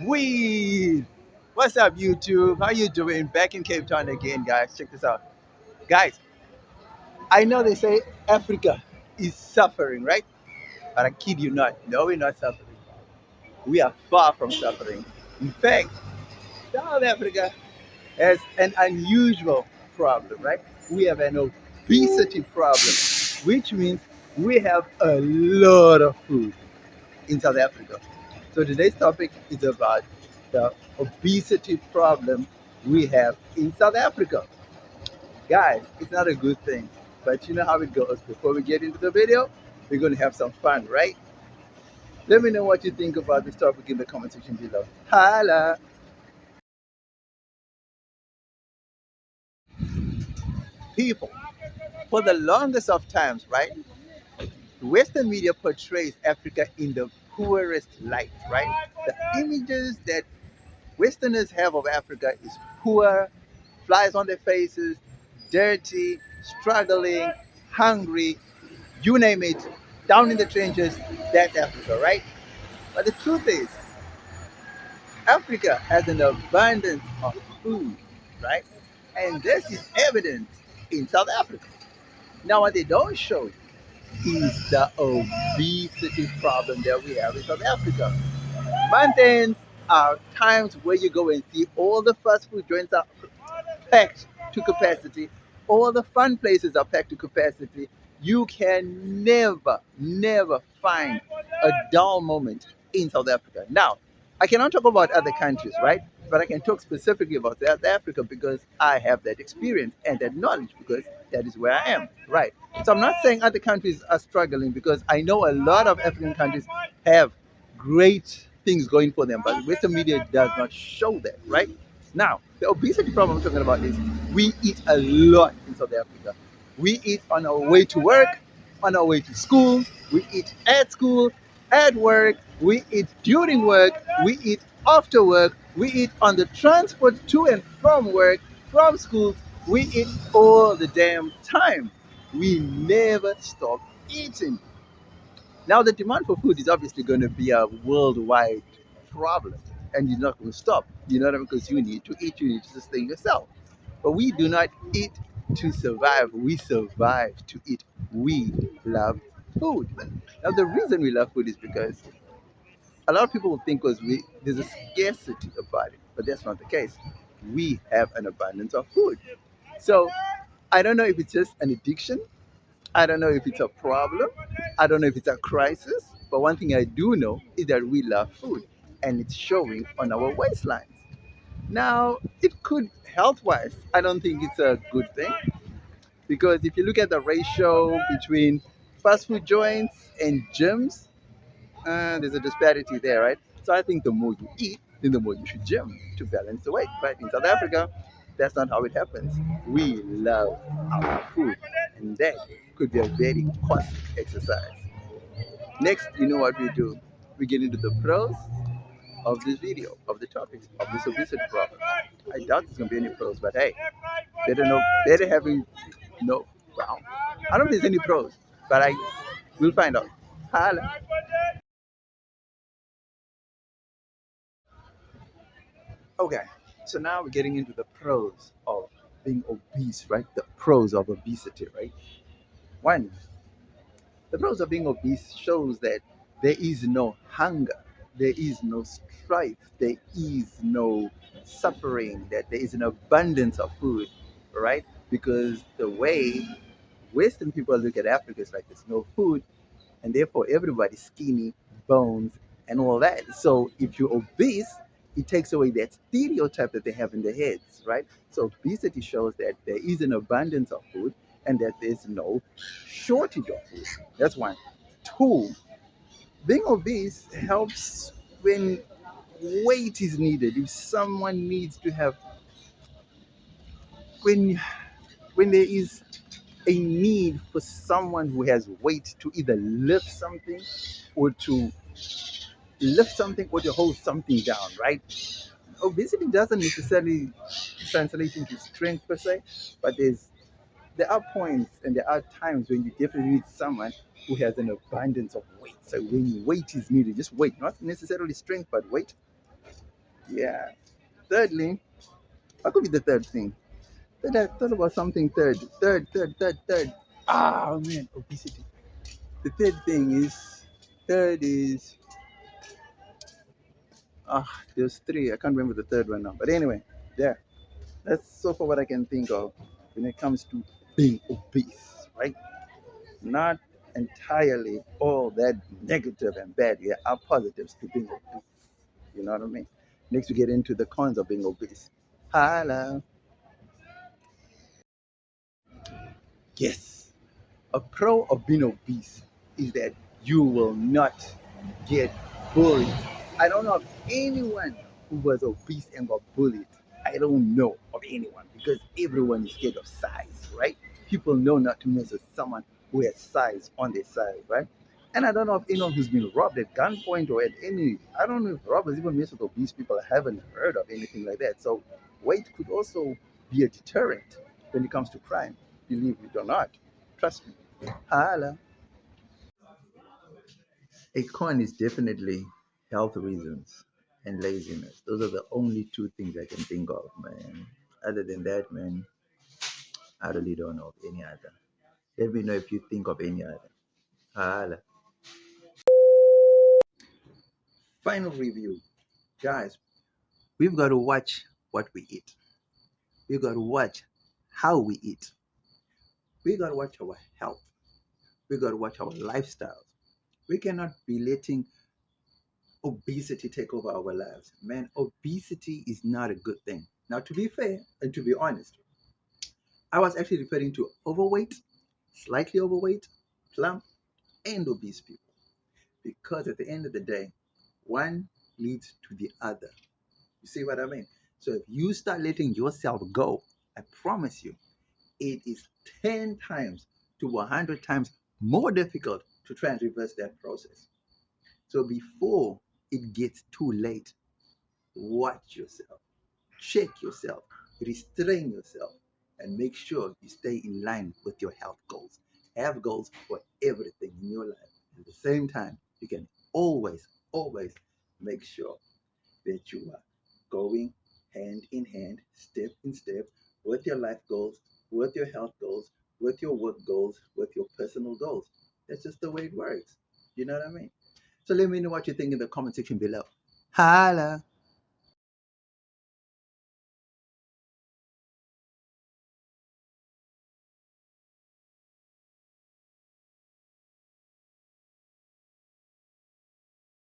Weed. What's up, YouTube? How you doing? Back in Cape Town again, guys. Check this out, guys. I know they say Africa is suffering, right? But I kid you not. No, we're not suffering. We are far from suffering. In fact, South Africa has an unusual problem, right? We have an obesity problem, which means we have a lot of food in South Africa. So today's topic is about the obesity problem we have in South Africa. Guys, it's not a good thing, but you know how it goes. Before we get into the video, we're going to have some fun, right? Let me know what you think about this topic in the comment section below. Holla! People, for the longest of times, right? Western media portrays Africa in the poorest light, right? The images that Westerners have of Africa is poor, flies on their faces, dirty, struggling, hungry, you name it, down in the trenches, that's Africa, right? But the truth is, Africa has an abundance of food, right? And this is evident in South Africa. Now, what they don't show you is the obesity problem that we have in South Africa. Mountains are times where you go and see all the fast food joints are packed to capacity. All the fun places are packed to capacity. You can never find a dull moment in South Africa. Now, I cannot talk about other countries, right? But I can talk specifically about South Africa because I have that experience and that knowledge because that is where I am, right? So I'm not saying other countries are struggling because I know a lot of African countries have great things going for them, but Western media does not show that, right? Now, the obesity problem I'm talking about is we eat a lot in South Africa. We eat on our way to work, on our way to school, we eat at school, at work, we eat during work, we eat after work, we eat on the transport to and from work, from school, we eat all the damn time. We never stop eating. Now, the demand for food is obviously going to be a worldwide problem, and you're not going to stop. You know what I mean? Because you need to eat, you need to sustain yourself. But we do not eat to survive. We survive to eat. We love food. Now, the reason we love food is because a lot of people will think because there's a scarcity about it, but that's not the case. We have an abundance of food. So I don't know if it's just an addiction. I don't know if it's a problem. I don't know if it's a crisis. But one thing I do know is that we love food and it's showing on our waistlines. Now, it could health wise, I don't think it's a good thing because if you look at the ratio between fast food joints and gyms, there's a disparity there, right? So I think the more you eat, then the more you should gym to balance the weight. But in South Africa, that's not how it happens. We love our food, and that could be a very costly exercise. Next, you know what we do? We get into the pros of this video, of the topics, of this obesity problem. I doubt there's gonna be any pros, but hey, better having no. Wow, I don't think there's any pros, but I will find out. Holla. Okay, so now we're getting into the pros of being obese, right? The pros of obesity, right? One, the pros of being obese shows that there is no hunger, there is no strife, there is no suffering, that there is an abundance of food, right? Because the way Western people look at Africa is like there's no food, and therefore everybody's skinny, bones, and all that. So if you're obese, it takes away that stereotype that they have in their heads, right? So obesity shows that there is an abundance of food and that there's no shortage of food. That's one. Two, being obese helps when weight is needed. If someone needs to have when when there is a need for someone who has weight to either lift something or to hold something down, right? Obesity doesn't necessarily translate into strength per se, but there are points and there are times when you definitely need someone who has an abundance of weight. So when weight is needed, just weight, not necessarily strength, but weight. Yeah. Thirdly, what could be the third thing? I thought about something third. Third. Ah, man, obesity. The third is, there's three. I can't remember the third one now. But anyway, there. That's so far what I can think of when it comes to being obese, right? Not entirely all that negative and bad. There are positives to being obese. You know what I mean? Next, we get into the cons of being obese. Hello. Yes. A pro of being obese is that you will not get bullied. I don't know of anyone who was obese and got bullied. I don't know of anyone because everyone is scared of size, right? People know not to mess with someone who has size on their side, right? And I don't know of anyone who's been robbed at gunpoint or at any. I don't know if robbers even mess with obese people. I haven't heard of anything like that. So weight could also be a deterrent when it comes to crime. Believe it or not. Trust me. Holla. A con is definitely health reasons and laziness. Those are the only two things I can think of, man. Other than that, man, I really don't know of any other. Let me know if you think of any other. Holla. Final review. Guys, we've got to watch what we eat. We've got to watch how we eat. We've got to watch our health. We've got to watch our lifestyles. We cannot be letting obesity take over our lives. Man, obesity is not a good thing. Now, to be fair and to be honest, I was actually referring to overweight, slightly overweight, plump, and obese people. Because at the end of the day, one leads to the other. You see what I mean? So if you start letting yourself go, I promise you, it is 10 times to 100 times more difficult to try and reverse that process. So before it gets too late, watch yourself, check yourself, restrain yourself, and make sure you stay in line with your health goals. Have goals for everything in your life. At the same time, you can always make sure that you are going hand in hand, step in step, with your life goals, with your health goals, with your work goals, with your personal goals. That's just the way it works. You know what I mean? So let me know what you think in the comment section below. Holla!